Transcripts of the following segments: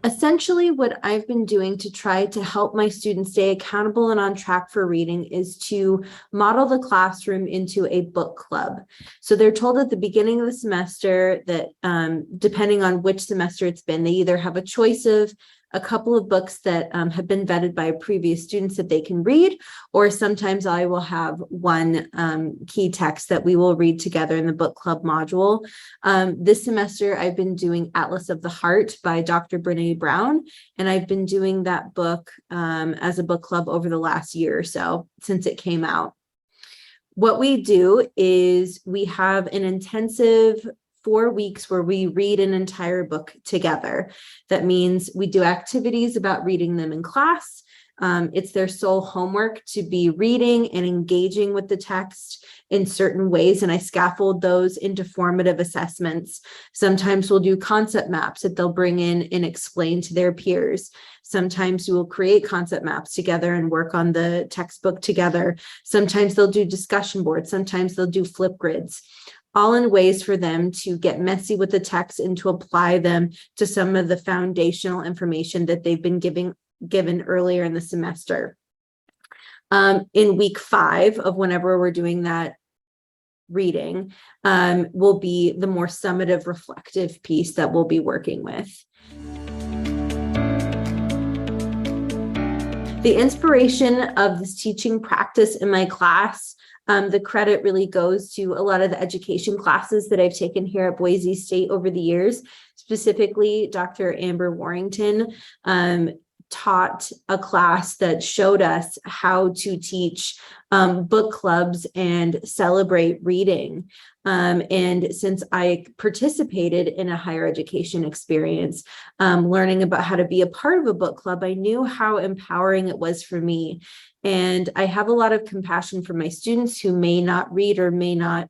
Essentially, what I've been doing to try to help my students stay accountable and on track for reading is to model the classroom into a book club. So they're told at the beginning of the semester that depending on which semester it's been, they either have a choice of a couple of books that have been vetted by previous students that they can read, or sometimes I will have one key text that we will read together in the book club module. This semester, I've been doing Atlas of the Heart by Dr. Brene Brown, and I've been doing that book as a book club over the last year or so since it came out. What we do is we have an intensive 4 weeks where we read an entire book together. That means we do activities about reading them in class. It's their sole homework to be reading and engaging with the text in certain ways, and I scaffold those into formative assessments. Sometimes we'll do concept maps that they'll bring in and explain to their peers. Sometimes we will create concept maps together and work on the textbook together. Sometimes they'll do discussion boards. Sometimes they'll do flip grids, all in ways for them to get messy with the text and to apply them to some of the foundational information that they've been given earlier in the semester. In week 5 of whenever we're doing that reading will be the more summative reflective piece that we'll be working with. The inspiration of this teaching practice in my class, the credit really goes to a lot of the education classes that I've taken here at Boise State over the years. Specifically, Dr. Amber Warrington taught a class that showed us how to teach book clubs and celebrate reading. And since I participated in a higher education experience, learning about how to be a part of a book club, I knew how empowering it was for me. And I have a lot of compassion for my students who may not read or may not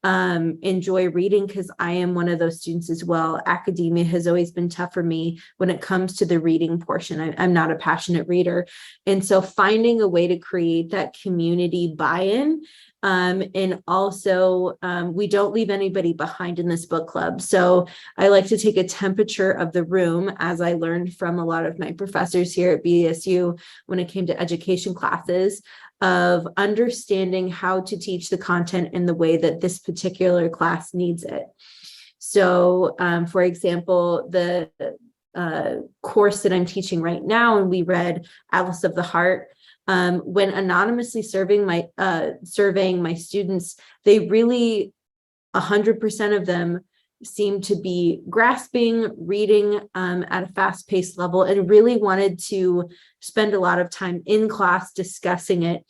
enjoy reading, because I am one of those students as well. Academia has always been tough for me when it comes to the reading portion. I'm not a passionate reader. And so finding a way to create that community buy-in, and also we don't leave anybody behind in this book club. So I like to take a temperature of the room, as I learned from a lot of my professors here at BSU when it came to education classes, of understanding how to teach the content in the way that this particular class needs it. So, for example, the course that I'm teaching right now, and we read Atlas of the Heart, when anonymously surveying my students, they really, 100% of them seem to be grasping reading at a fast-paced level and really wanted to spend a lot of time in class discussing it,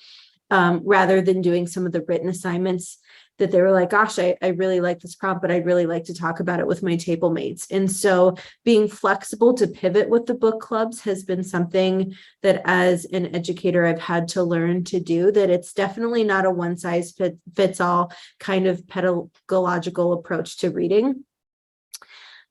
rather than doing some of the written assignments that they were like, gosh, I really like this prompt, but I'd really like to talk about it with my table mates. And so being flexible to pivot with the book clubs has been something that as an educator, I've had to learn to do, that it's definitely not a one size fits all kind of pedagogical approach to reading.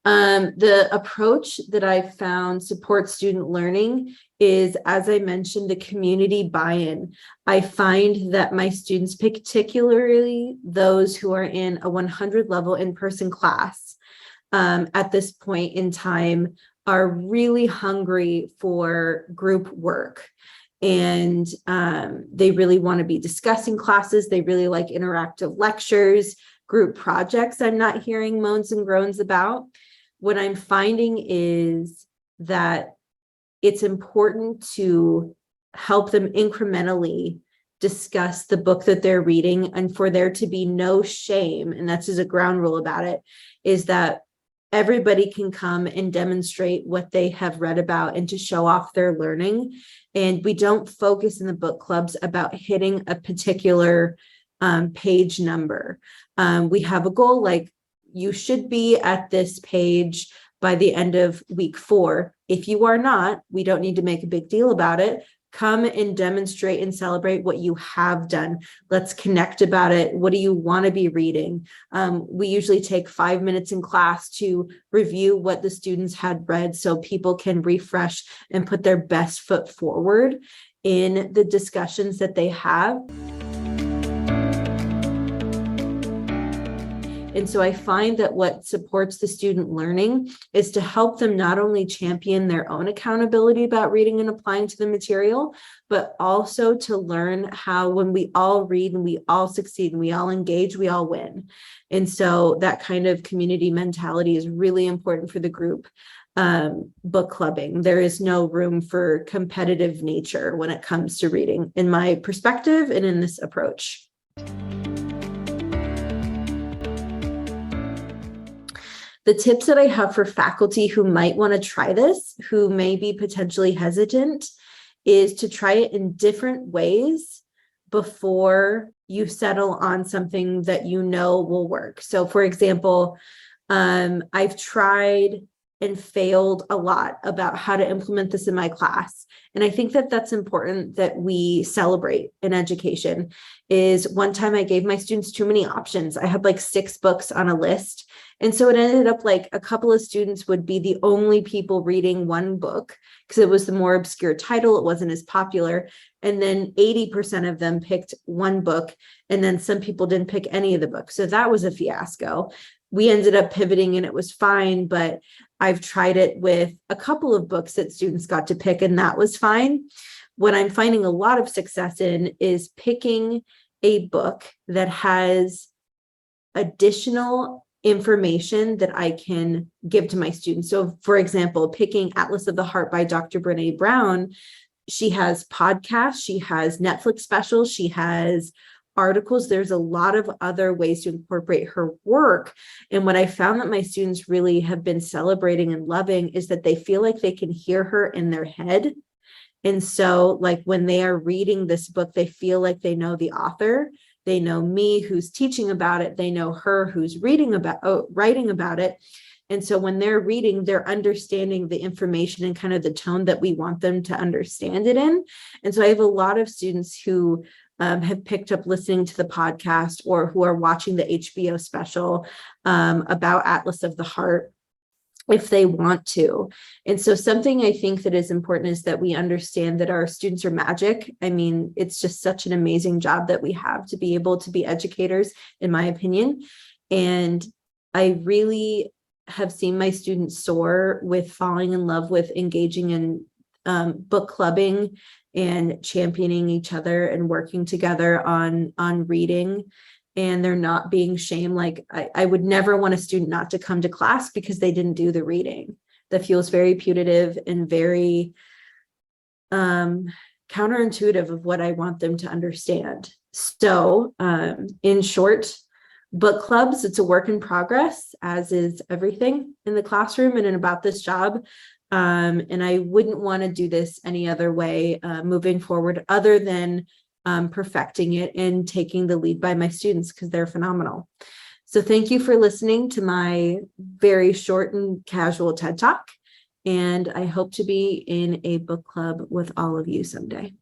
The approach that I've found supports student learning is, as I mentioned, the community buy-in. I find that my students, particularly those who are in a 100 level in-person class, at this point in time, are really hungry for group work. And they really want to be discussing classes. They really like interactive lectures, group projects I'm not hearing moans and groans about. What I'm finding is that it's important to help them incrementally discuss the book that they're reading, and for there to be no shame, and that's just a ground rule about it, is that everybody can come and demonstrate what they have read about and to show off their learning. And we don't focus in the book clubs about hitting a particular page number. We have a goal like, you should be at this page by the end of week 4. If you are not, we don't need to make a big deal about it. Come and demonstrate and celebrate what you have done. Let's connect about it. What do you want to be reading? We usually take 5 minutes in class to review what the students had read so people can refresh and put their best foot forward in the discussions that they have. And so I find that what supports the student learning is to help them not only champion their own accountability about reading and applying to the material, but also to learn how when we all read and we all succeed and we all engage, we all win. And so that kind of community mentality is really important for the group. Book clubbing, there is no room for competitive nature when it comes to reading, in my perspective and in this approach. The tips that I have for faculty who might want to try this, who may be potentially hesitant, is to try it in different ways before you settle on something that you know will work. So for example, I've tried and failed a lot about how to implement this in my class. And I think that that's important that we celebrate in education. Is one time I gave my students too many options. I had like 6 books on a list. And so it ended up like a couple of students would be the only people reading one book because it was the more obscure title. It wasn't as popular. And then 80% of them picked one book. And then some people didn't pick any of the books. So that was a fiasco. We ended up pivoting and it was fine, but I've tried it with a couple of books that students got to pick and that was fine. What I'm finding a lot of success in is picking a book that has additional information that I can give to my students. So for example, picking Atlas of the Heart by Dr. Brené Brown, she has podcasts, she has Netflix specials, she has articles. There's a lot of other ways to incorporate her work. And what I found that my students really have been celebrating and loving is that they feel like they can hear her in their head. And so like when they are reading this book, they feel like they know the author, they know me who's teaching about it, they know her who's writing about it. And so when they're reading, they're understanding the information and kind of the tone that we want them to understand it in. And so I have a lot of students who have picked up listening to the podcast or who are watching the HBO special about Atlas of the Heart if they want to. And so something I think that is important is that we understand that our students are magic. I mean, it's just such an amazing job that we have to be able to be educators, in my opinion. And I really have seen my students soar with falling in love with engaging in book clubbing and championing each other and working together on reading. And they're not being shamed. Like I would never want a student not to come to class because they didn't do the reading. That feels very putative and very counterintuitive of what I want them to understand. So in short, book clubs, it's a work in progress, as is everything in the classroom and about this job. And I wouldn't want to do this any other way moving forward other than perfecting it and taking the lead by my students because they're phenomenal. So thank you for listening to my very short and casual TED Talk. And I hope to be in a book club with all of you someday.